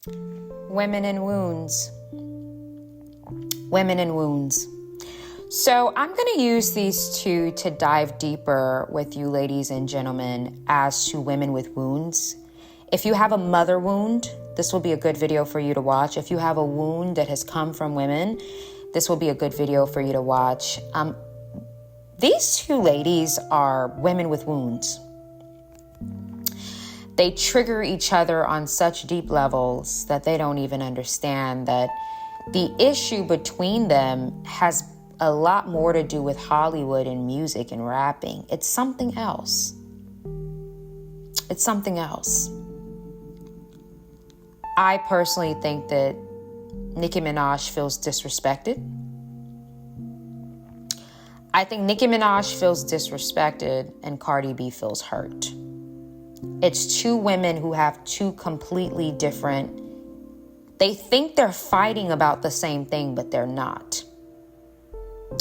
Women and wounds. Women and wounds. So I'm going to use these two to dive deeper with you ladies and gentlemen as to women with wounds. If you have a mother wound, this will be a good video for you to watch. If you have a wound that has come from women, this will be a good video for you to watch. These two ladies are women with wounds. They trigger each other on such deep levels that they don't even understand that the issue between them has a lot more to do with Hollywood and music and rapping. It's something else. It's something else. I personally think that Nicki Minaj feels disrespected. I think Nicki Minaj feels disrespected and Cardi B feels hurt. It's two women who have two completely different... They think they're fighting about the same thing, but they're not.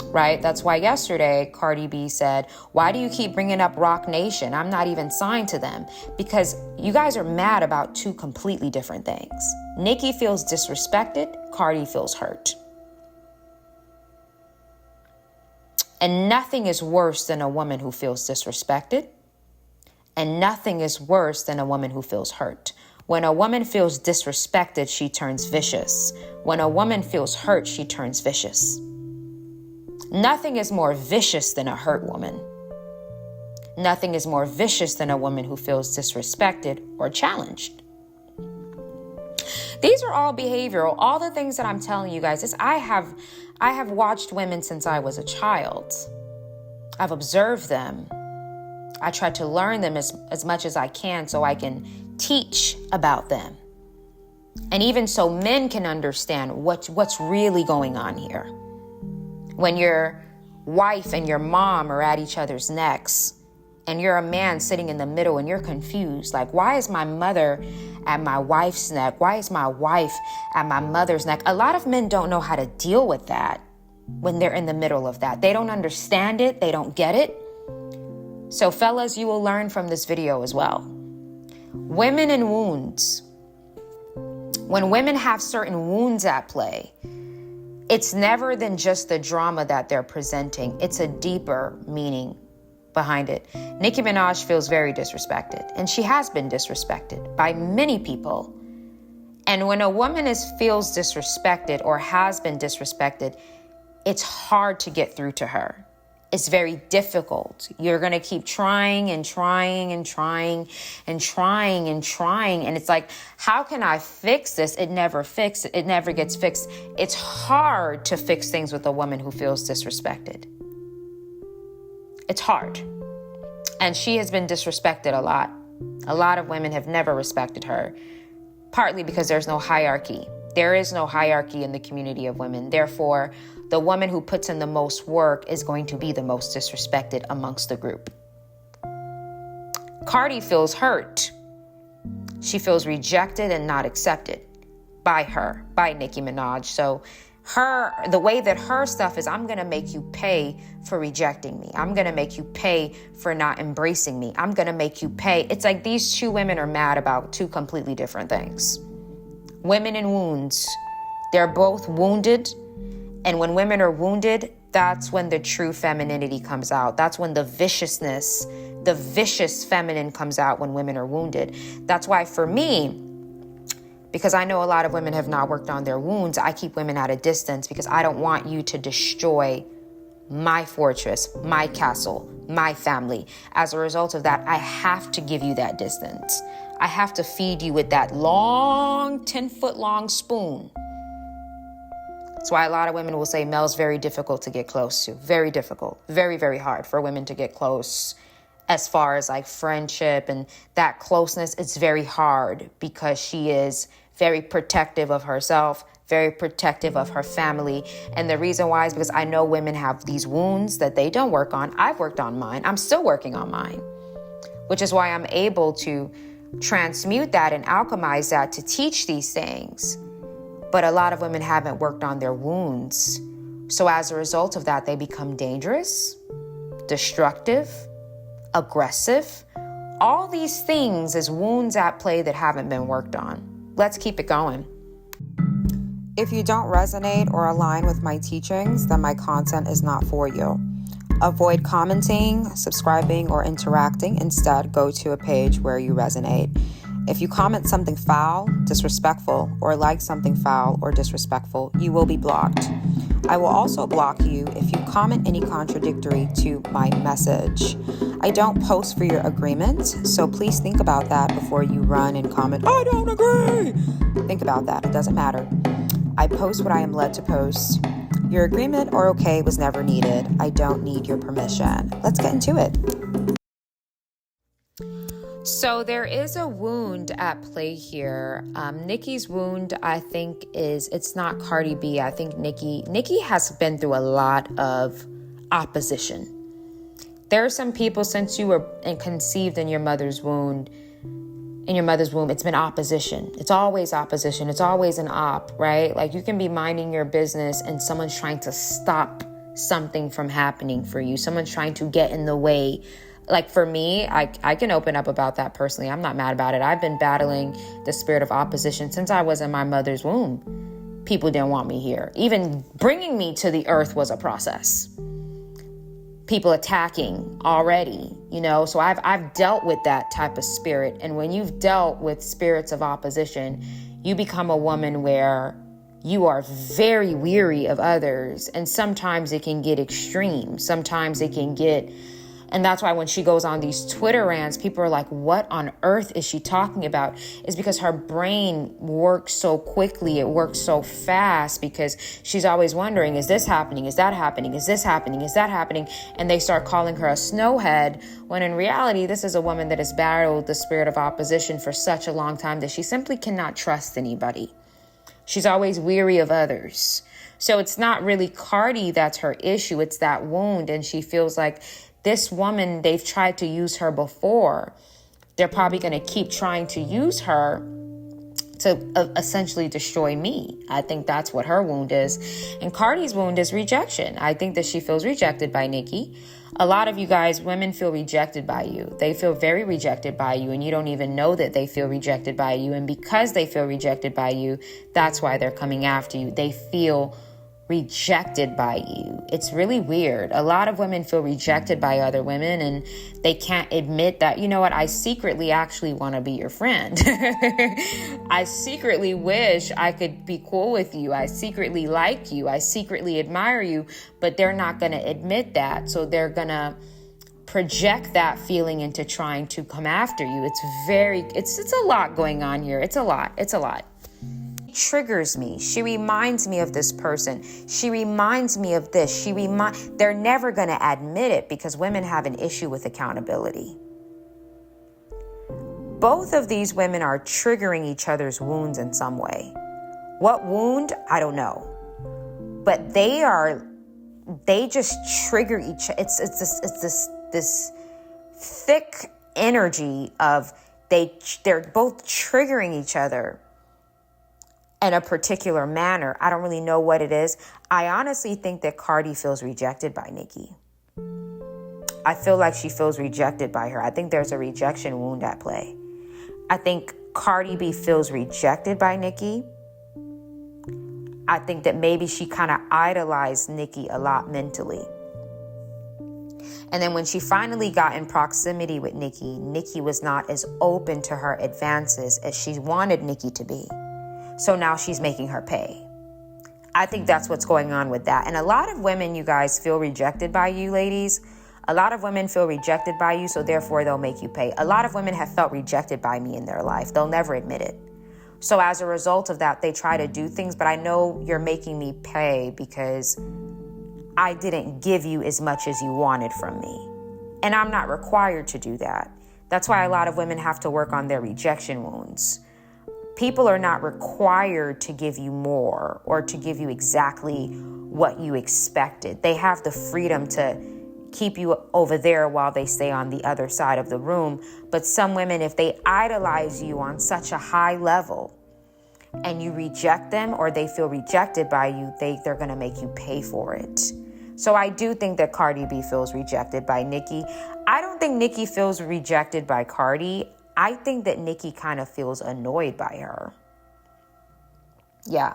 Right? That's why yesterday Cardi B said, why do you keep bringing up Roc Nation? I'm not even signed to them. Because you guys are mad about two completely different things. Nicki feels disrespected. Cardi feels hurt. And nothing is worse than a woman who feels disrespected. And nothing is worse than a woman who feels hurt. When a woman feels disrespected, she turns vicious. When a woman feels hurt, she turns vicious. Nothing is more vicious than a hurt woman. Nothing is more vicious than a woman who feels disrespected or challenged. These are all behavioral. All the things that I'm telling you guys is I have watched women since I was a child. I've observed them. I try to learn them as much as I can so I can teach about them. And even so men can understand what's really going on here. When your wife and your mom are at each other's necks and you're a man sitting in the middle and you're confused, like, why is my mother at my wife's neck? Why is my wife at my mother's neck? A lot of men don't know how to deal with that when they're in the middle of that. They don't understand it. They don't get it. So fellas, you will learn from this video as well. Women and wounds. When women have certain wounds at play, it's never than just the drama that they're presenting. It's a deeper meaning behind it. Nicki Minaj feels very disrespected, and she has been disrespected by many people. And when a woman feels disrespected or has been disrespected, it's hard to get through to her. It's very difficult. You're going to keep trying and trying and trying and trying and trying. And it's like, how can I fix this? It never gets fixed. It's hard to fix things with a woman who feels disrespected. It's hard. And she has been disrespected a lot. A lot of women have never respected her, partly because there's no hierarchy. There is no hierarchy in the community of women. Therefore, the woman who puts in the most work is going to be the most disrespected amongst the group. Cardi feels hurt. She feels rejected and not accepted by Nicki Minaj. So the way that her stuff is, I'm going to make you pay for rejecting me. I'm going to make you pay for not embracing me. I'm going to make you pay. It's like these two women are mad about two completely different things. Women in wounds. They're both wounded. And when women are wounded, that's when the true femininity comes out. That's when the viciousness, the vicious feminine comes out when women are wounded. That's why for me, because I know a lot of women have not worked on their wounds, I keep women at a distance because I don't want you to destroy my fortress, my castle, my family. As a result of that, I have to give you that distance. I have to feed you with that long, 10-foot long spoon. That's why a lot of women will say Mel's very difficult to get close to. Very difficult. Very, very hard for women to get close. As far as like friendship and that closeness, it's very hard because she is very protective of herself, very protective of her family. And the reason why is because I know women have these wounds that they don't work on. I've worked on mine. I'm still working on mine, which is why I'm able to transmute that and alchemize that to teach these things. But a lot of women haven't worked on their wounds. So as a result of that, they become dangerous, destructive, aggressive. All these things is wounds at play that haven't been worked on. let's keep it going. If you don't resonate or align with my teachings, then my content is not for you. Avoid commenting, subscribing, or interacting. Instead, go to a page where you resonate. If you comment something foul, disrespectful, or like something foul or disrespectful, you will be blocked. I will also block you if you comment any contradictory to my message. I don't post for your agreement, so please think about that before you run and comment, I don't agree. Think about that. It doesn't matter. I post what I am led to post. Your agreement or okay was never needed. I don't need your permission. Let's get into it. So there is a wound at play here. Nicki's wound, I think, it's not Cardi B. I think Nicki has been through a lot of opposition. There are some people, since you were conceived in your mother's womb, it's been opposition. It's always opposition. It's always an op, right? Like, you can be minding your business and someone's trying to stop something from happening for you. Someone's trying to get in the way. Like, for me, I can open up about that personally. I'm not mad about it. I've been battling the spirit of opposition since I was in my mother's womb. People didn't want me here. Even bringing me to the earth was a process. People attacking already, so I've dealt with that type of spirit. And when you've dealt with spirits of opposition, you become a woman where you are very weary of others. And sometimes it can get extreme. Sometimes it can get... And that's why when she goes on these Twitter rants, people are like, what on earth is she talking about? It's because her brain works so quickly. It works so fast because she's always wondering, is this happening? Is that happening? Is this happening? Is that happening? And they start calling her a snowhead, when in reality, this is a woman that has battled the spirit of opposition for such a long time that she simply cannot trust anybody. She's always weary of others. So it's not really Cardi that's her issue. It's that wound. And she feels like this woman, they've tried to use her before. They're probably going to keep trying to use her to essentially destroy me. I think that's what her wound is. And Cardi's wound is rejection. I think that she feels rejected by Nicki. A lot of you guys, women, feel rejected by you. They feel very rejected by you, and you don't even know that they feel rejected by you. And because they feel rejected by you, that's why they're coming after you. They feel rejected by you. It's really weird. A lot of women feel rejected by other women, and they can't admit that, you know what, I secretly actually want to be your friend. I secretly wish I could be cool with you. I secretly like you. I secretly admire you, but they're not going to admit that. So they're going to project that feeling into trying to come after you. It's a lot going on here. It's a lot. Triggers me. She reminds me of this person. She reminds me of this. They're never going to admit it because women have an issue with accountability. Both of these women are triggering each other's wounds in some way. What wound? I don't know. But they just trigger each. It's this thick energy of they're both triggering each other in a particular manner. I don't really know what it is. I honestly think that Cardi feels rejected by Nicki. I feel like she feels rejected by her. I think there's a rejection wound at play. I think Cardi B feels rejected by Nicki. I think that maybe she kind of idolized Nicki a lot mentally. And then when she finally got in proximity with Nicki was not as open to her advances as she wanted Nicki to be. So now she's making her pay. I think that's what's going on with that. And a lot of women, you guys, feel rejected by you, ladies. A lot of women feel rejected by you, so therefore they'll make you pay. A lot of women have felt rejected by me in their life. They'll never admit it. So as a result of that, they try to do things, but I know you're making me pay because I didn't give you as much as you wanted from me. And I'm not required to do that. That's why a lot of women have to work on their rejection wounds. People are not required to give you more or to give you exactly what you expected. They have the freedom to keep you over there while they stay on the other side of the room. But some women, if they idolize you on such a high level and you reject them or they feel rejected by you, they're going to make you pay for it. So I do think that Cardi B feels rejected by Nicki. I don't think Nicki feels rejected by Cardi. I think that Nicki kind of feels annoyed by her. Yeah.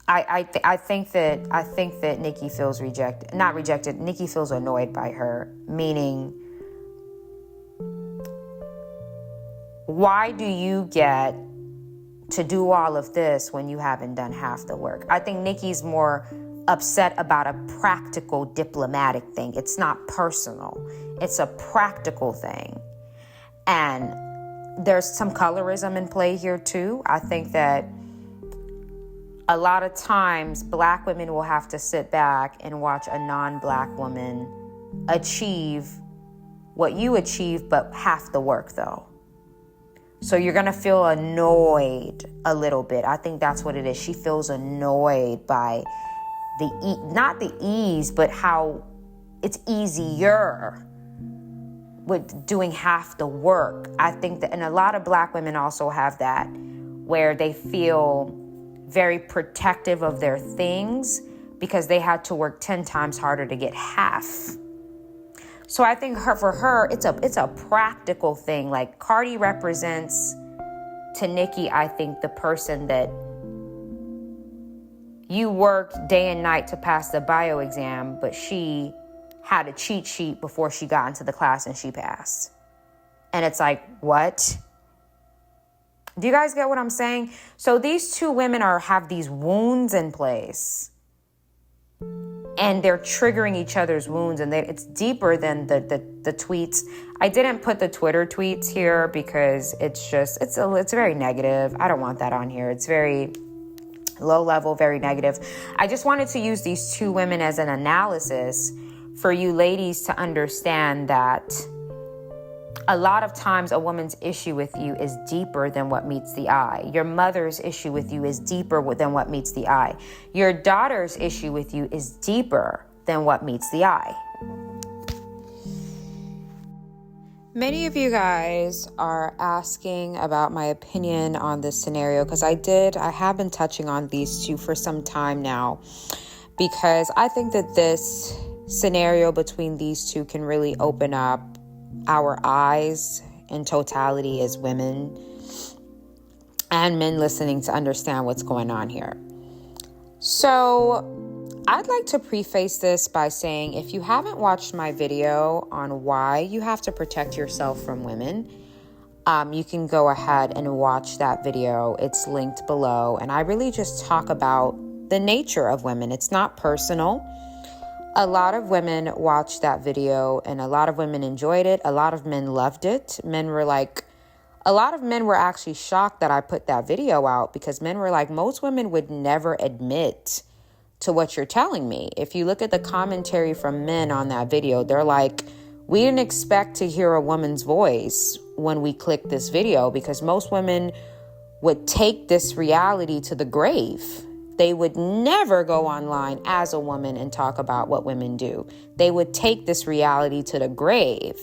I think that Nicki feels not rejected. Nicki feels annoyed by her, meaning, why do you get to do all of this when you haven't done half the work? I think Nicki's more upset about a practical diplomatic thing. It's not personal. It's a practical thing. And there's some colorism in play here too. I think that a lot of times Black women will have to sit back and watch a non-Black woman achieve what you achieve, but half the work though. So you're going to feel annoyed a little bit. I think that's what it is. She feels annoyed by not the ease, but how it's easier with doing half the work. I think that, and a lot of Black women also have that, where they feel very protective of their things because they had to work 10 times harder to get half. So I think for her, it's a practical thing. Like, Cardi represents to Nicki, I think, the person that you worked day and night to pass the bio exam, but she had a cheat sheet before she got into the class and she passed. And it's like, what? Do you guys get what I'm saying? So these two women have these wounds in place, and they're triggering each other's wounds, and it's deeper than the tweets. I didn't put the Twitter tweets here because it's very negative. I don't want that on here. It's very low level, very negative. I just wanted to use these two women as an analysis for you ladies to understand that a lot of times a woman's issue with you is deeper than what meets the eye. Your mother's issue with you is deeper than what meets the eye. Your daughter's issue with you is deeper than what meets the eye. Many of you guys are asking about my opinion on this scenario because I have been touching on these two for some time now, because I think that this scenario between these two can really open up our eyes in totality as women and men listening to understand what's going on here. So I'd like to preface this by saying, if you haven't watched my video on why you have to protect yourself from women, you can go ahead and watch that video. It's linked below. And I really just talk about the nature of women. It's not personal. A lot of women watched that video and a lot of women enjoyed it. A lot of men loved it. A lot of men were actually shocked that I put that video out, because men were like, most women would never admit to what you're telling me. If you look at the commentary from men on that video, they're like, we didn't expect to hear a woman's voice when we clicked this video, because most women would take this reality to the grave. They would never go online as a woman and talk about what women do. They would take this reality to the grave.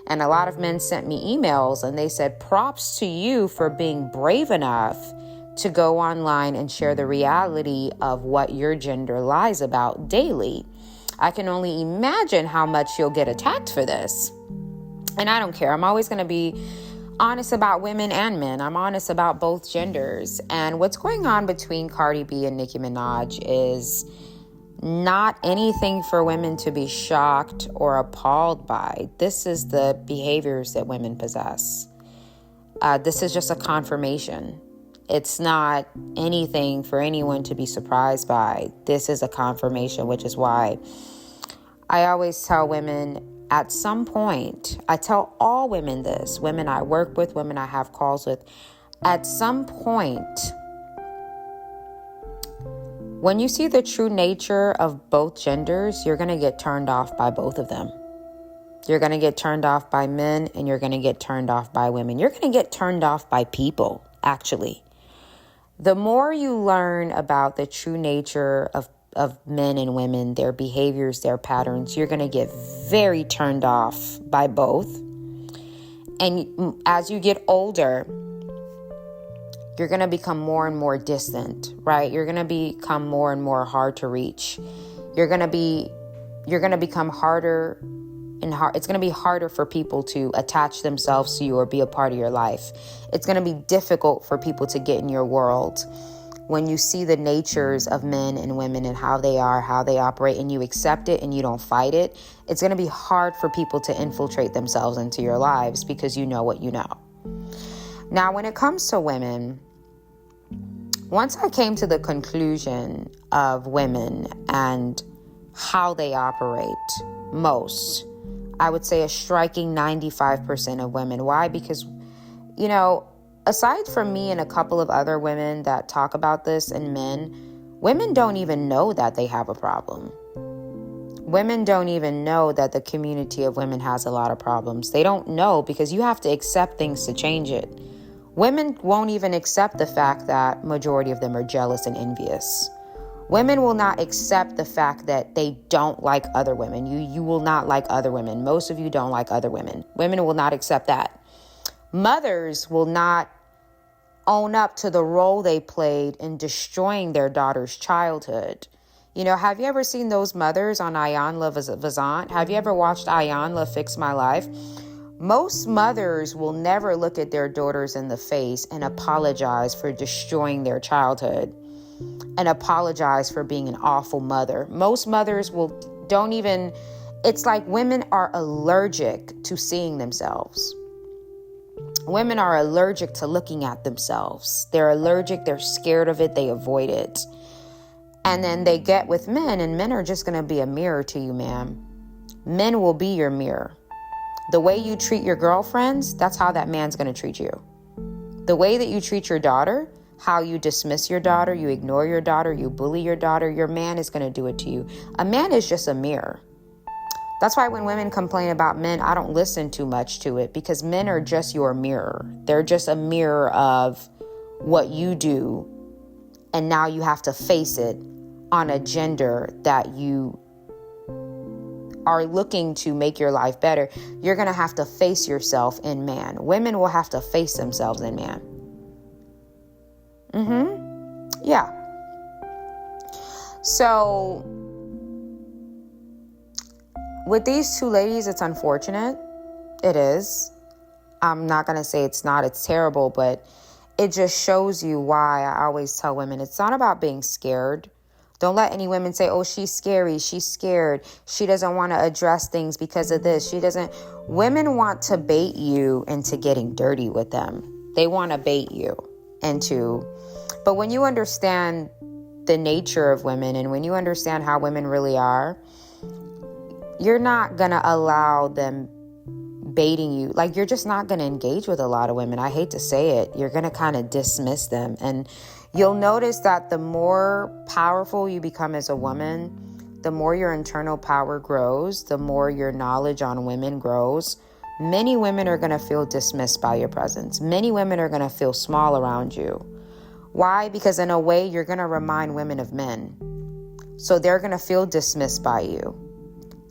And a lot of men sent me emails and they said, props to you for being brave enough to go online and share the reality of what your gender lies about daily. I can only imagine how much you'll get attacked for this. And I don't care. I'm always going to be honest about women and men. I'm honest about both genders. And what's going on between Cardi B and Nicki Minaj is not anything for women to be shocked or appalled by. This is the behaviors that women possess. This is just a confirmation. It's not anything for anyone to be surprised by. This is a confirmation, which is why I always tell women, at some point, I tell all women this, women I work with, women I have calls with, at some point, when you see the true nature of both genders, you're going to get turned off by both of them. You're going to get turned off by men and you're going to get turned off by women. You're going to get turned off by people, actually. The more you learn about the true nature of men and women, their behaviors, their patterns, you're going to get very turned off by both. And as you get older, you're going to become more and more distant, right? You're going to become more and more hard to reach. You're going to become harder it's going to be harder for people to attach themselves to you or be a part of your life. It's going to be difficult for people to get in your world. When you see the natures of men and women and how they are, how they operate, and you accept it and you don't fight it, it's going to be hard for people to infiltrate themselves into your lives because you know what you know. Now, when it comes to women, once I came to the conclusion of women and how they operate, I would say a striking 95% of women. Why? Because, aside from me and a couple of other women that talk about this and men, women don't even know that they have a problem. Women don't even know that the community of women has a lot of problems. They don't know because you have to accept things to change it. Women won't even accept the fact that majority of them are jealous and envious. Women will not accept the fact that they don't like other women. You will not like other women. Most of you don't like other women. Women will not accept that. Mothers will not own up to the role they played in destroying their daughter's childhood. Have you ever seen those mothers on Ayanla Vazant? Have you ever watched Ayanla Fix My Life? Most mothers will never look at their daughters in the face and apologize for destroying their childhood and apologize for being an awful mother. Most mothers it's like women are allergic to seeing themselves. Women are allergic to looking at themselves. They're allergic. They're scared of it. They avoid it. And then they get with men, and men are just going to be a mirror to you, ma'am. Men will be your mirror. The way you treat your girlfriends, that's how that man's going to treat you. The way that you treat your daughter, how you dismiss your daughter, you ignore your daughter, you bully your daughter, your man is going to do it to you. A man is just a mirror. That's why when women complain about men, I don't listen too much to it because men are just your mirror. They're just a mirror of what you do. And now you have to face it on a gender that you are looking to make your life better. You're going to have to face yourself in man. Women will have to face themselves in man. Yeah. So with these two ladies, it's unfortunate. It is. I'm not going to say it's not. It's terrible, but it just shows you why I always tell women it's not about being scared. Don't let any women say, oh, she's scary. She's scared. She doesn't want to address things because of this. Women want to bait you into getting dirty with them. They want to bait you but when you understand the nature of women and when you understand how women really are, you're not going to allow them baiting you. Like, you're just not going to engage with a lot of women. I hate to say it. You're going to kind of dismiss them. And you'll notice that the more powerful you become as a woman, the more your internal power grows, the more your knowledge on women grows. Many women are going to feel dismissed by your presence. Many women are going to feel small around you. Why? Because in a way, you're going to remind women of men. So they're going to feel dismissed by you.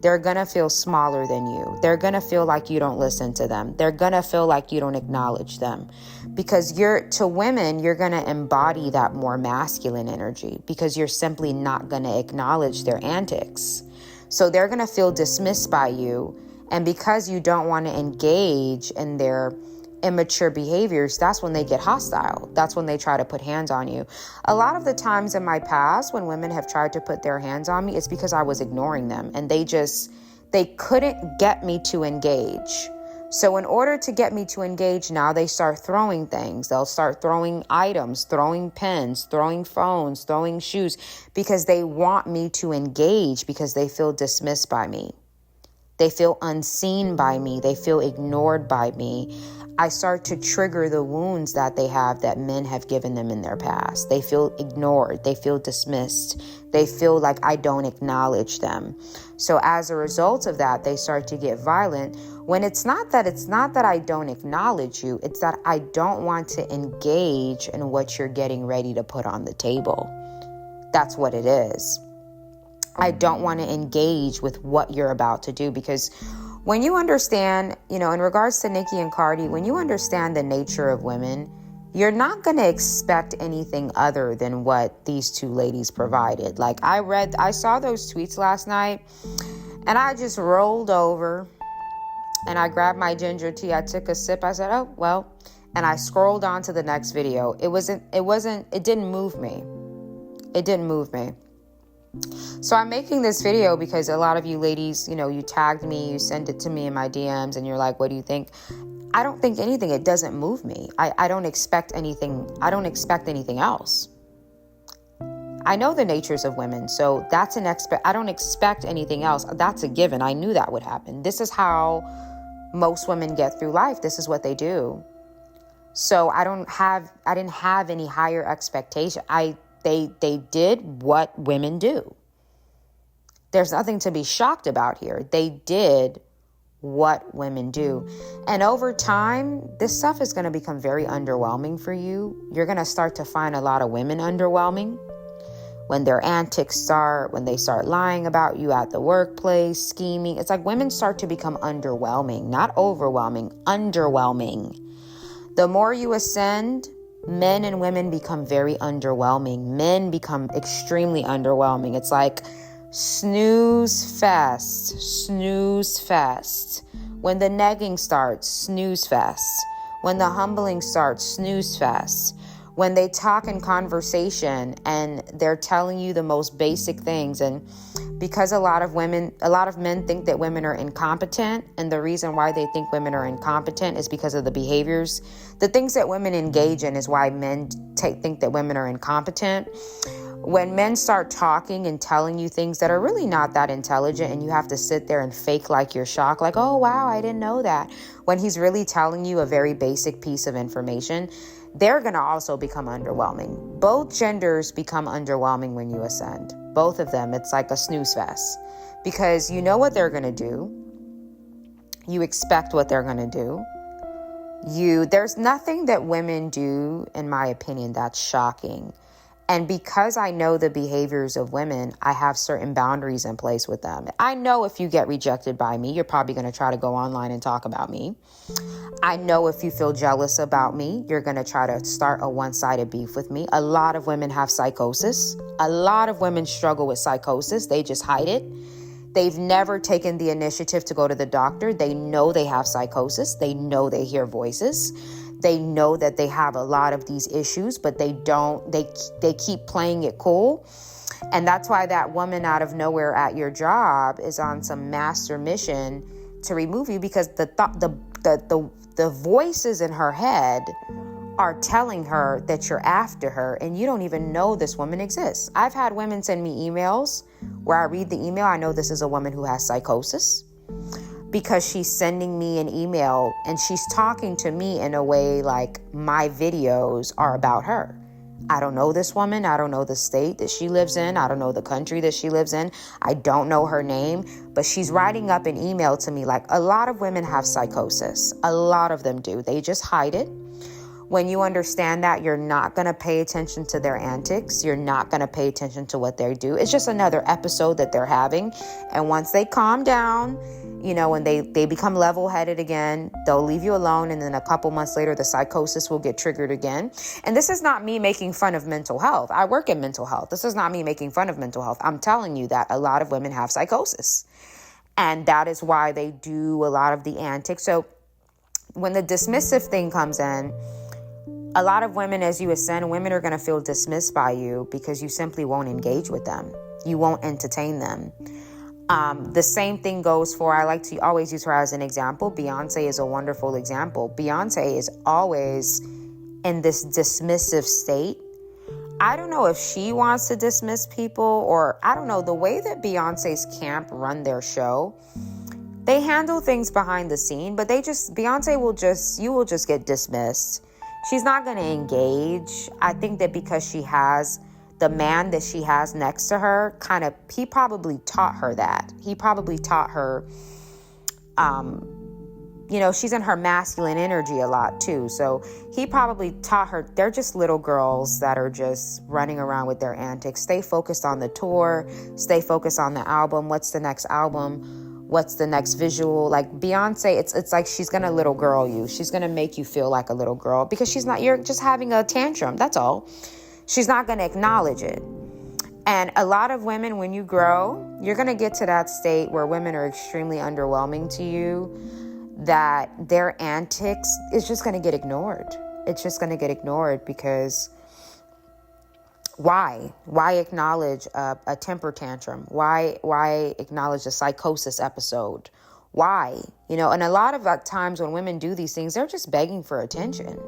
They're going to feel smaller than you. They're going to feel like you don't listen to them. They're going to feel like you don't acknowledge them. Because to women, you're going to embody that more masculine energy because you're simply not going to acknowledge their antics. So they're going to feel dismissed by you. And because you don't want to engage in their immature behaviors, that's when they get hostile. That's when they try to put hands on you. A lot of the times in my past, when women have tried to put their hands on me, it's because I was ignoring them and they couldn't get me to engage. So in order to get me to engage, now they start throwing things. They'll start throwing items, throwing pens, throwing phones, throwing shoes, because they want me to engage because they feel dismissed by me. They feel unseen by me. They feel ignored by me. I start to trigger the wounds that they have that men have given them in their past. They feel ignored. They feel dismissed. They feel like I don't acknowledge them. So as a result of that, they start to get violent when it's not that I don't acknowledge you. It's that I don't want to engage in what you're getting ready to put on the table. That's what it is. I don't want to engage with what you're about to do, because when you understand, in regards to Nicki and Cardi, when you understand the nature of women, you're not going to expect anything other than what these two ladies provided. Like I saw those tweets last night and I just rolled over And I grabbed my ginger tea. I took a sip. I said, oh, well, and I scrolled on to the next video. It didn't move me. It didn't move me. So I'm making this video because a lot of you ladies, you tagged me, you sent it to me in my DMs, and you're like, what do you think? I don't think anything. It doesn't move me. I don't expect anything. I don't expect anything else. I know the natures of women, so that's I don't expect anything else. That's a given. I knew that would happen. This is how most women get through life. This is what they do. So I didn't have any higher expectation. They did what women do. There's nothing to be shocked about here. They did what women do. And over time, this stuff is going to become very underwhelming for you. You're going to start to find a lot of women underwhelming when their antics start, when they start lying about you at the workplace, scheming. It's like women start to become underwhelming, not overwhelming, underwhelming. The more you ascend, men and women become very underwhelming. Men become extremely underwhelming. It's like snooze fest, snooze fest. When the negging starts, snooze fest. When the humbling starts, snooze fest. When they talk in conversation and they're telling you the most basic things, and because a lot of men think that women are incompetent, and the reason why they think women are incompetent is because of the behaviors. The things that women engage in is why men think that women are incompetent. When men start talking and telling you things that are really not that intelligent, and you have to sit there and fake like you're shocked, like, oh, wow, I didn't know that. When he's really telling you a very basic piece of information, they're going to also become underwhelming. Both genders become underwhelming when you ascend. Both of them. It's like a snooze fest, because you know what they're going to do. You expect what they're going to do. There's nothing that women do, in my opinion, that's shocking. And because I know the behaviors of women, I have certain boundaries in place with them. I know if you get rejected by me, you're probably going to try to go online and talk about me. I know if you feel jealous about me, you're going to try to start a one-sided beef with me. A lot of women have psychosis. A lot of women struggle with psychosis. They just hide it. They've never taken the initiative to go to the doctor. They know they have psychosis. They know they hear voices. They know that they have a lot of these issues, but they keep playing it cool. And that's why that woman out of nowhere at your job is on some master mission to remove you, because the voices in her head are telling her that you're after her, and you don't even know this woman exists. I've had women send me emails where I read the email. I know this is a woman who has psychosis, because she's sending me an email and she's talking to me in a way like my videos are about her. I don't know this woman. I don't know the state that she lives in. I don't know the country that she lives in. I don't know her name, but she's writing up an email to me. Like, a lot of women have psychosis. A lot of them do. They just hide it. When you understand that, you're not going to pay attention to their antics. You're not going to pay attention to what they do. It's just another episode that they're having. And once they calm down, when they become level-headed again, they'll leave you alone. And then a couple months later, the psychosis will get triggered again. And this is not me making fun of mental health. I work in mental health. This is not me making fun of mental health. I'm telling you that a lot of women have psychosis. And that is why they do a lot of the antics. So when the dismissive thing comes in, a lot of women, as you ascend, women are going to feel dismissed by you because you simply won't engage with them. You won't entertain them. The same thing goes for, I like to always use her as an example. Beyonce is a wonderful example. Beyonce is always in this dismissive state. I don't know if she wants to dismiss people, or I don't know, the way that Beyonce's camp run their show, they handle things behind the scene, but you will just get dismissed. She's not going to engage. I think that because she has the man that she has next to her, he probably taught her that. He probably taught her, she's in her masculine energy a lot too. So he probably taught her, they're just little girls that are just running around with their antics. Stay focused on the tour. Stay focused on the album. What's the next album? What's the next visual? Like Beyonce, it's like she's going to little girl you. She's going to make you feel like a little girl because you're just having a tantrum. That's all. She's not going to acknowledge it. And a lot of women, when you grow, you're going to get to that state where women are extremely underwhelming to you. that their antics is just going to get ignored. It's just going to get ignored because why? Why acknowledge a temper tantrum? Why acknowledge a psychosis episode? Why? And a lot of times when women do these things, they're just begging for attention.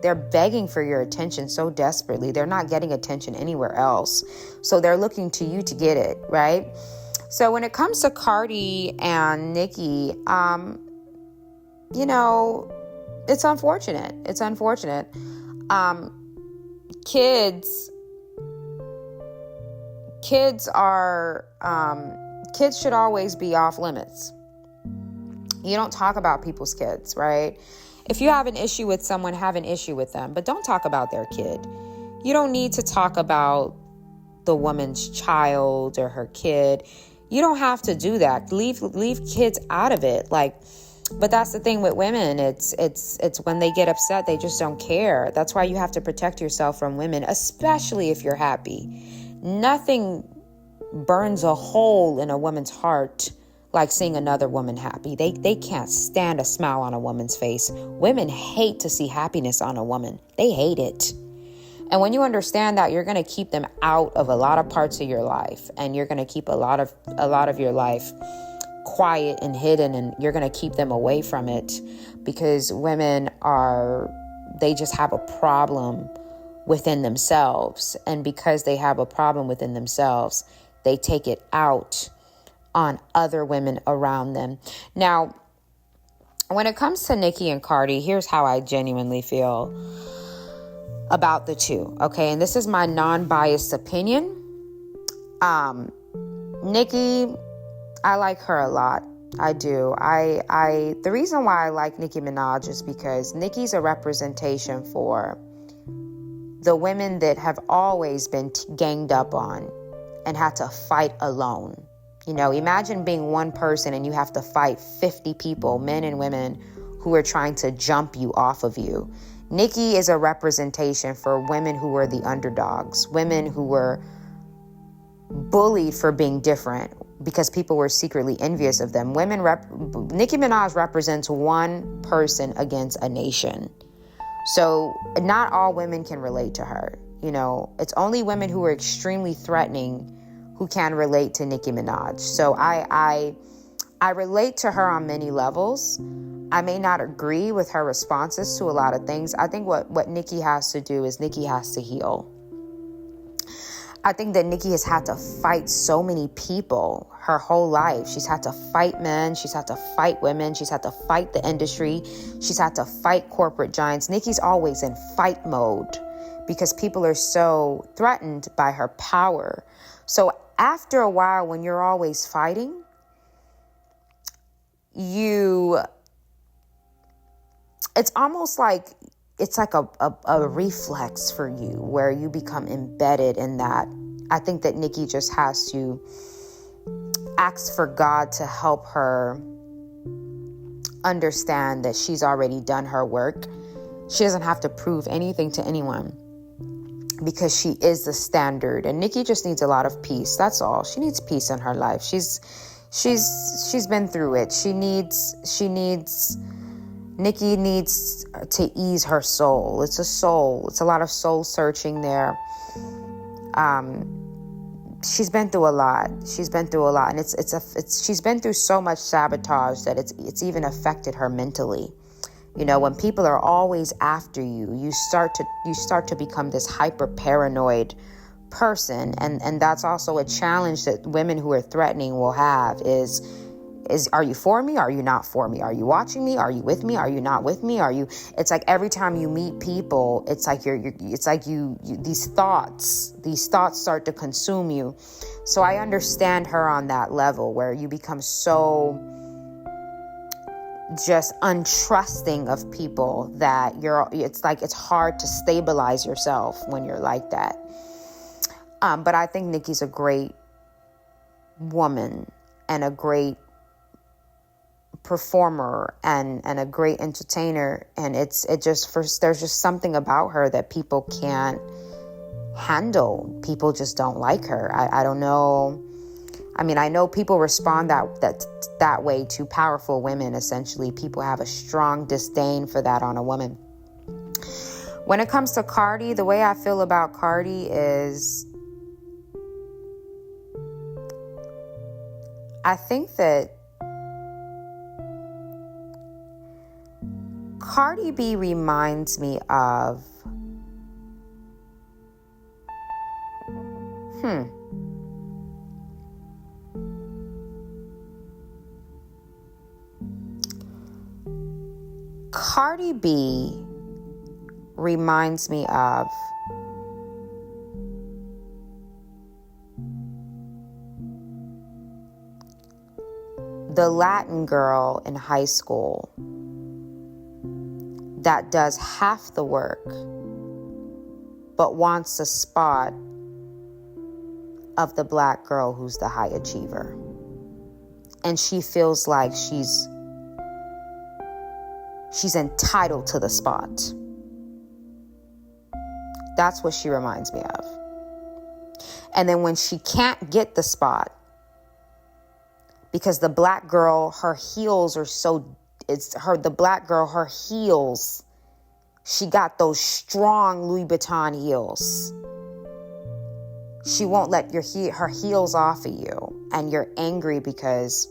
They're begging for your attention so desperately. They're not getting attention anywhere else. So they're looking to you to get it, right? So when it comes to Cardi and Nicki, it's unfortunate. It's unfortunate. Kids should always be off limits. You don't talk about people's kids, right? If you have an issue with someone, have an issue with them, but don't talk about their kid. You don't need to talk about the woman's child or her kid. You don't have to do that. Leave kids out of it. But that's the thing with women. It's when they get upset, they just don't care. That's why you have to protect yourself from women, especially if you're happy. Nothing burns a hole in a woman's heart like seeing another woman happy. They can't stand a smile on a woman's face. Women hate to see happiness on a woman. They hate it. And when you understand that, you're going to keep them out of a lot of parts of your life, and you're going to keep a lot of your life quiet and hidden, and you're going to keep them away from it, because women they just have a problem within themselves. And because they have a problem within themselves, they take it out on other women around them. Now, when it comes to Nicki and Cardi, here's how I genuinely feel about the two, okay? And this is my non-biased opinion. Nicki, I like her a lot. I do. The reason why I like Nicki Minaj is because Nicki's a representation for the women that have always been ganged up on and had to fight alone. Imagine being one person and you have to fight 50 people, men and women, who are trying to jump you off of you. Nicki is a representation for women who were the underdogs, women who were bullied for being different because people were secretly envious of them. Nicki Minaj represents one person against a nation. So not all women can relate to her. It's only women who are extremely threatening who can relate to Nicki Minaj. So I relate to her on many levels. I may not agree with her responses to a lot of things. I think what Nicki has to do is Nicki has to heal. I think that Nicki has had to fight so many people her whole life. She's had to fight men. She's had to fight women. She's had to fight the industry. She's had to fight corporate giants. Nicki's always in fight mode because people are so threatened by her power. So after a while, when you're always fighting, it's almost like it's like a reflex for you where you become embedded in that. I think that Nicki just has to ask for God to help her understand that she's already done her work. She doesn't have to prove anything to anyone because she is the standard. And Nicki just needs a lot of peace. That's all. She needs peace in her life. She's been through it. Nicki needs to ease her soul. It's a soul. It's a lot of soul searching there. She's been through a lot. And she's been through so much sabotage that it's even affected her mentally. When people are always after you, you start to become this hyper paranoid person, and that's also a challenge that women who are threatening will have is are you for me? Are you not for me? Are you watching me? Are you with me? Are you not with me? It's like every time you meet people, it's like these thoughts start to consume you. So I understand her on that level where you become so just untrusting of people that it's hard to stabilize yourself when you're like that. But I think Nicki's a great woman and a great performer and a great entertainer, and there's just something about her that people can't handle. People just don't like her. I don't know. I mean, I know people respond that that way to powerful women. Essentially, people have a strong disdain for that on a woman. When it comes to Cardi, the way I feel about Cardi is, I think that Cardi B reminds me of Cardi B reminds me of the Latin girl in high school that does half the work but wants a spot of the black girl who's the high achiever. And she feels like she's entitled to the spot. That's what she reminds me of. And then when she can't get the spot, because the black girl, her heels, she got those strong Louis Vuitton heels. She won't let her heels off of you, and you're angry because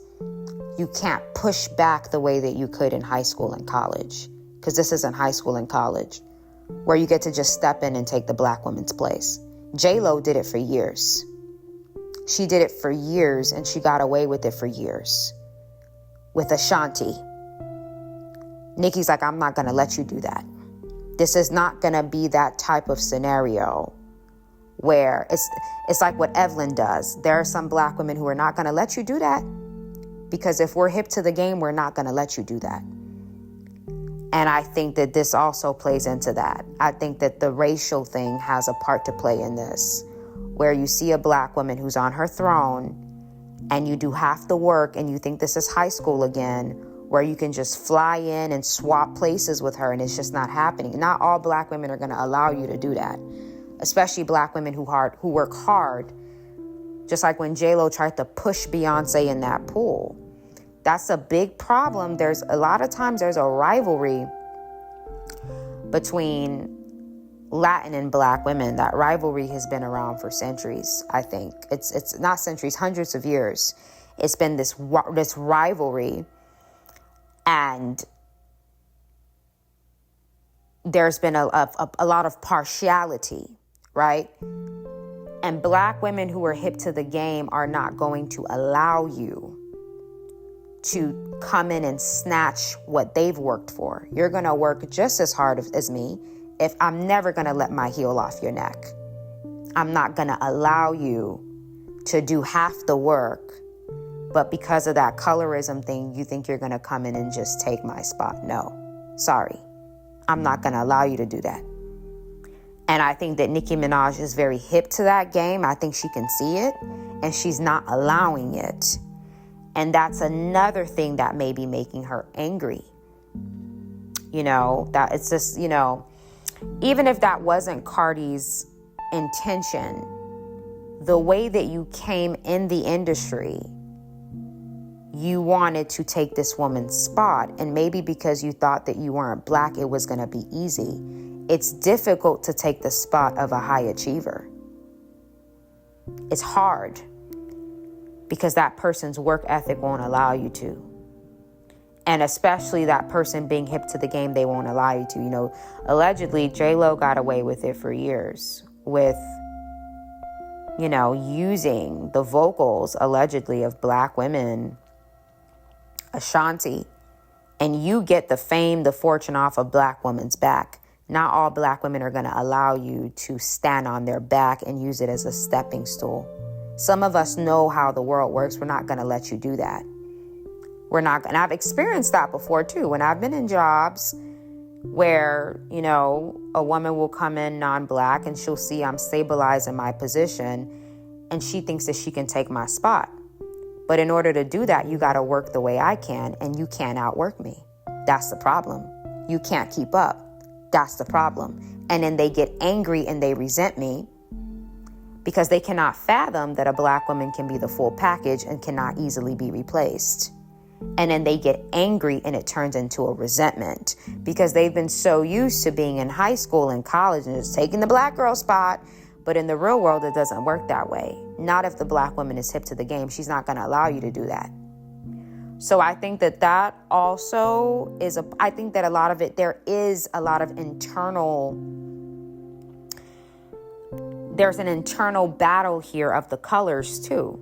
you can't push back the way that you could in high school and college, because this isn't high school and college where you get to just step in and take the black woman's place. J-Lo did it for years. She did it for years, and she got away with it for years with Ashanti. Nicki's like, I'm not going to let you do that. This is not going to be that type of scenario where it's like what Evelyn does. There are some black women who are not going to let you do that, because if we're hip to the game, we're not going to let you do that. And I think that this also plays into that. I think that the racial thing has a part to play in this, where you see a black woman who's on her throne and you do half the work and you think this is high school again, where you can just fly in and swap places with her, and it's just not happening. Not all black women are going to allow you to do that, especially black women who work hard. Just like when J-Lo tried to push Beyonce in that pool. That's a big problem. There's a lot of times there's a rivalry between Latin and black women. That rivalry has been around for centuries, I think. It's not centuries, hundreds of years. It's been this rivalry, and there's been a lot of partiality, right? And black women who are hip to the game are not going to allow you to come in and snatch what they've worked for. You're going to work just as hard as me. If I'm never going to let my heel off your neck. I'm not going to allow you to do half the work, but because of that colorism thing, you think you're going to come in and just take my spot. No, sorry. I'm not going to allow you to do that. And I think that Nicki Minaj is very hip to that game. I think she can see it, and she's not allowing it. And that's another thing that may be making her angry. You know, that it's just, you know, even if that wasn't Cardi's intention, the way that you came in the industry, you wanted to take this woman's spot. And maybe because you thought that you weren't black, it was going to be easy. It's difficult to take the spot of a high achiever. It's hard because that person's work ethic won't allow you to. And especially that person being hip to the game, they won't allow you to. You know, allegedly, J-Lo got away with it for years with, you know, using the vocals, allegedly, of black women, Ashanti. And you get the fame, the fortune off a black woman's back. Not all black women are going to allow you to stand on their back and use it as a stepping stool. Some of us know how the world works. We're not going to let you do that. We're not, and I've experienced that before too. When I've been in jobs where, you know, a woman will come in non-black and she'll see I'm stabilizing my position and she thinks that she can take my spot. But in order to do that, you got to work the way I can, and you can't outwork me. That's the problem. You can't keep up. That's the problem. And then they get angry and they resent me because they cannot fathom that a black woman can be the full package and cannot easily be replaced. And then they get angry and it turns into a resentment because they've been so used to being in high school and college and just taking the black girl spot. But in the real world, it doesn't work that way. Not if the black woman is hip to the game. She's not going to allow you to do that. So I think that also is I think that a lot of it, there's an internal battle here of the colors too.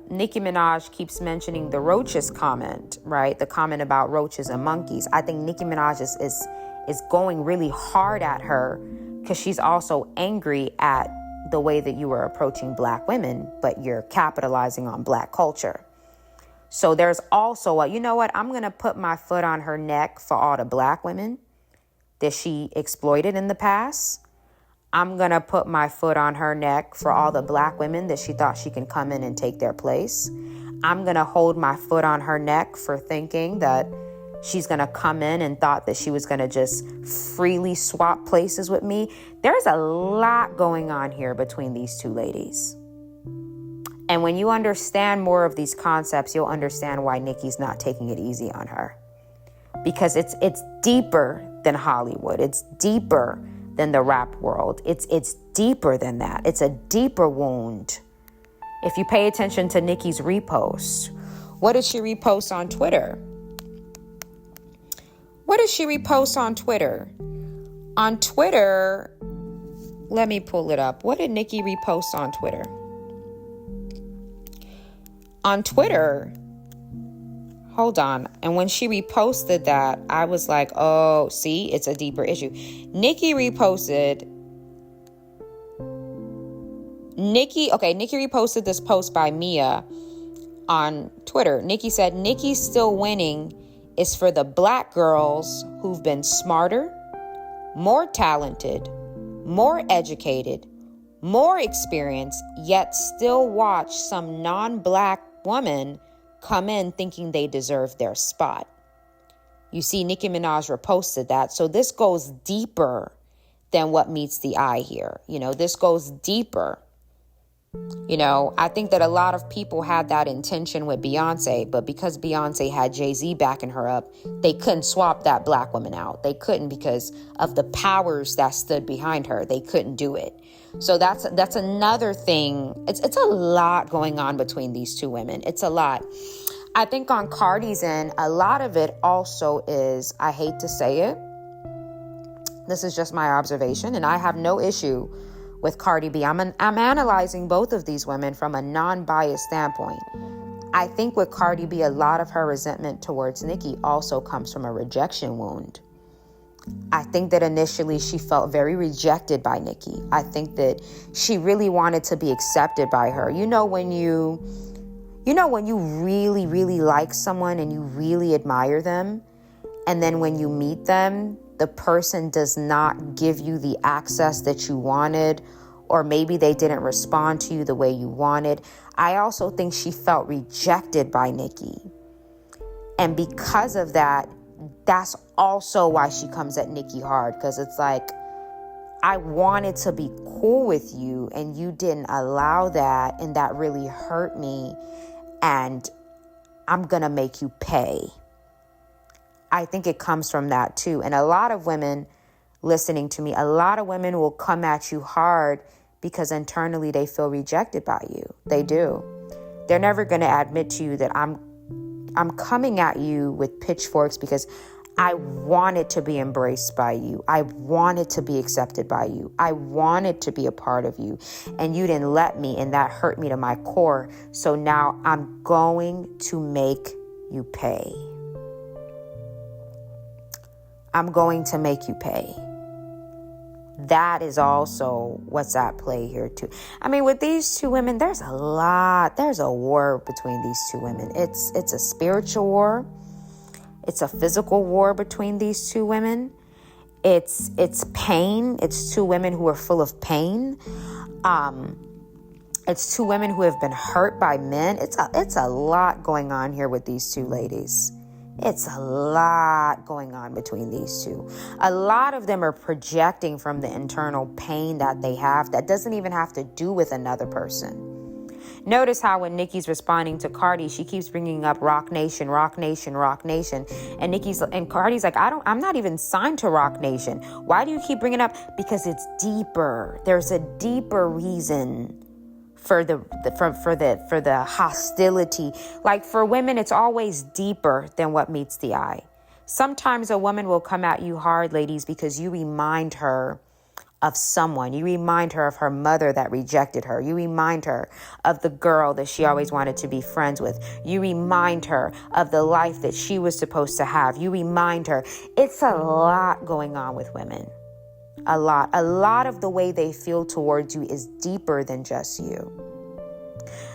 Nicki Minaj keeps mentioning the roaches comment, right? The comment about roaches and monkeys. I think Nicki Minaj is going really hard at her because she's also angry at the way that you were approaching black women, but you're capitalizing on black culture. So there's also you know what? I'm going to put my foot on her neck for all the black women that she exploited in the past. I'm going to put my foot on her neck for all the black women that she thought she can come in and take their place. I'm going to hold my foot on her neck for thinking that she's going to come in and thought that she was going to just freely swap places with me. There's a lot going on here between these two ladies. And when you understand more of these concepts, you'll understand why Nicki's not taking it easy on her. Because it's deeper than Hollywood. It's deeper than the rap world. It's deeper than that. It's a deeper wound. If you pay attention to Nicki's repost, what did she repost on Twitter? What did she repost on Twitter? On Twitter, let me pull it up. What did Nicki repost on Twitter? On Twitter, hold on. And when she reposted that, I was like, oh, see, it's a deeper issue. Nicki reposted this post by Mia on Twitter. Nicki said, Nicki's still winning is for the black girls who've been smarter, more talented, more educated, more experienced, yet still watch some non-black woman come in thinking they deserve their spot. You see, Nicki Minaj reposted that. So this goes deeper than what meets the eye here. This goes deeper. I think that a lot of people had that intention with Beyonce, but because Beyonce had Jay-Z backing her up, they couldn't swap that black woman out. They couldn't because of the powers that stood behind her. They couldn't do it. So that's another thing. It's a lot going on between these two women. It's a lot. I think on Cardi's end, a lot of it also is, I hate to say it, this is just my observation, and I have no issue with Cardi B. I'm analyzing both of these women from a non-biased standpoint. I think with Cardi B, a lot of her resentment towards Nicki also comes from a rejection wound. I think that initially she felt very rejected by Nicki. I think that she really wanted to be accepted by her. When you really, really like someone and you really admire them, and then when you meet them, the person does not give you the access that you wanted, or maybe they didn't respond to you the way you wanted. I also think she felt rejected by Nicki. And because of that, that's also why she comes at Nicki hard, because it's like, I wanted to be cool with you and you didn't allow that, and that really hurt me, and I'm gonna make you pay. I think it comes from that too. And a lot of women listening to me, a lot of women will come at you hard because internally they feel rejected by you. They do. They're never gonna admit to you that I'm coming at you with pitchforks because I wanted to be embraced by you. I wanted to be accepted by you. I wanted to be a part of you. And you didn't let me, and that hurt me to my core. So now I'm going to make you pay. I'm going to make you pay. That is also what's at play here too. I mean, with these two women, there's a war between these two women. It's a spiritual war. It's a physical war between these two women. It's pain. It's two women who are full of pain. It's two women who have been hurt by men. It's a lot going on here with these two ladies. It's a lot going on between these two. A lot of them are projecting from the internal pain that they have that doesn't even have to do with another person. Notice how when Nicki's responding to Cardi, she keeps bringing up Rock Nation, Rock Nation, Rock Nation. And Cardi's like, I'm not even signed to Rock Nation. Why do you keep bringing it up? Because it's deeper. There's a deeper reason for the hostility. Like for women, it's always deeper than what meets the eye. Sometimes a woman will come at you hard, ladies, because you remind her of someone. You remind her of her mother that rejected her. You remind her of the girl that she always wanted to be friends with. You remind her of the life that she was supposed to have. You remind her. It's a lot going on with women. A lot of the way they feel towards you is deeper than just you.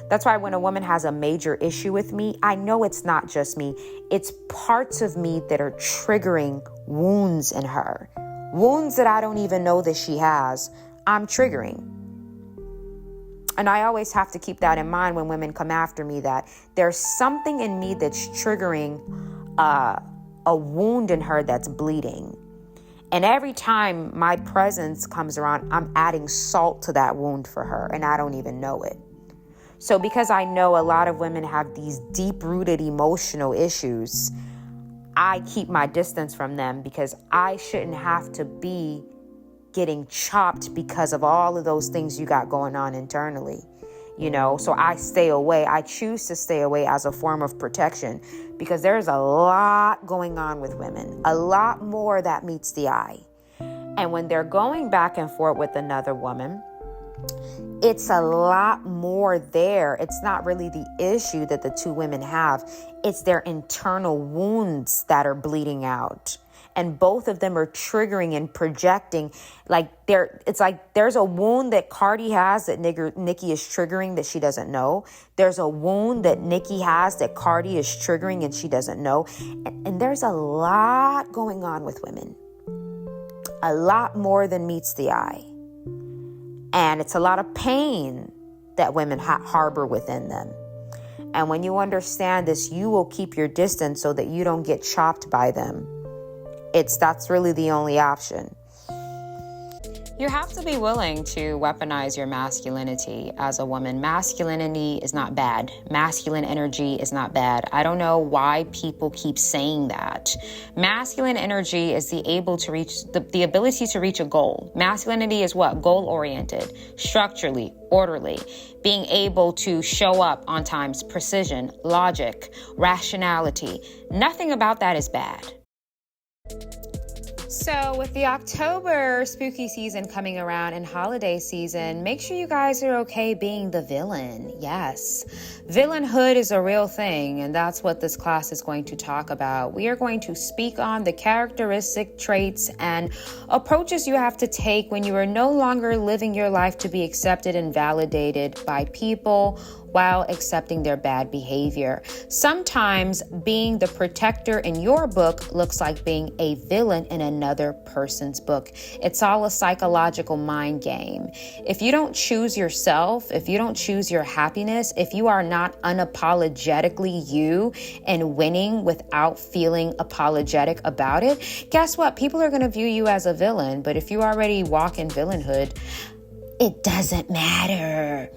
That's why when a woman has a major issue with me, I know it's not just me. It's parts of me that are triggering wounds in her. Wounds that I don't even know that she has, I'm triggering. And I always have to keep that in mind when women come after me, that there's something in me that's triggering a wound in her that's bleeding. And every time my presence comes around, I'm adding salt to that wound for her, and I don't even know it. So because I know a lot of women have these deep-rooted emotional issues, I keep my distance from them because I shouldn't have to be getting chopped because of all of those things you got going on internally, so I stay away. I choose to stay away as a form of protection because there's a lot going on with women, a lot more that meets the eye. And when they're going back and forth with another woman, it's a lot more there. It's not really the issue that the two women have. It's their internal wounds that are bleeding out. And both of them are triggering and projecting. It's like there's a wound that Cardi has that Nicki is triggering that she doesn't know. There's a wound that Nicki has that Cardi is triggering and she doesn't know. And there's a lot going on with women. A lot more than meets the eye. And it's a lot of pain that women harbor within them. And when you understand this, you will keep your distance so that you don't get chopped by them. That's really the only option. You have to be willing to weaponize your masculinity as a woman. Masculinity is not bad. Masculine energy is not bad. I don't know why people keep saying that. Masculine energy is the ability to reach a goal. Masculinity is what? Goal-oriented, structurally, orderly, being able to show up on time's precision, logic, rationality. Nothing about that is bad. So with the October spooky season coming around and holiday season, make sure you guys are okay being the villain. Yes, villainhood is a real thing, and that's what this class is going to talk about. We are going to speak on the characteristic traits and approaches you have to take when you are no longer living your life to be accepted and validated by people while accepting their bad behavior. Sometimes being the protector in your book looks like being a villain in another person's book. It's all a psychological mind game. If you don't choose yourself, if you don't choose your happiness, if you are not unapologetically you and winning without feeling apologetic about it, guess what? People are going to view you as a villain. But if you already walk in villainhood, it doesn't matter.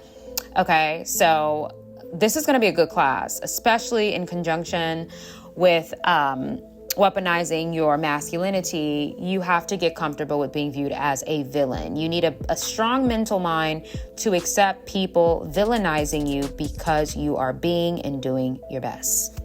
Okay, so this is going to be a good class, especially in conjunction with weaponizing your masculinity. You have to get comfortable with being viewed as a villain. You need a strong mental mind to accept people villainizing you because you are being and doing your best.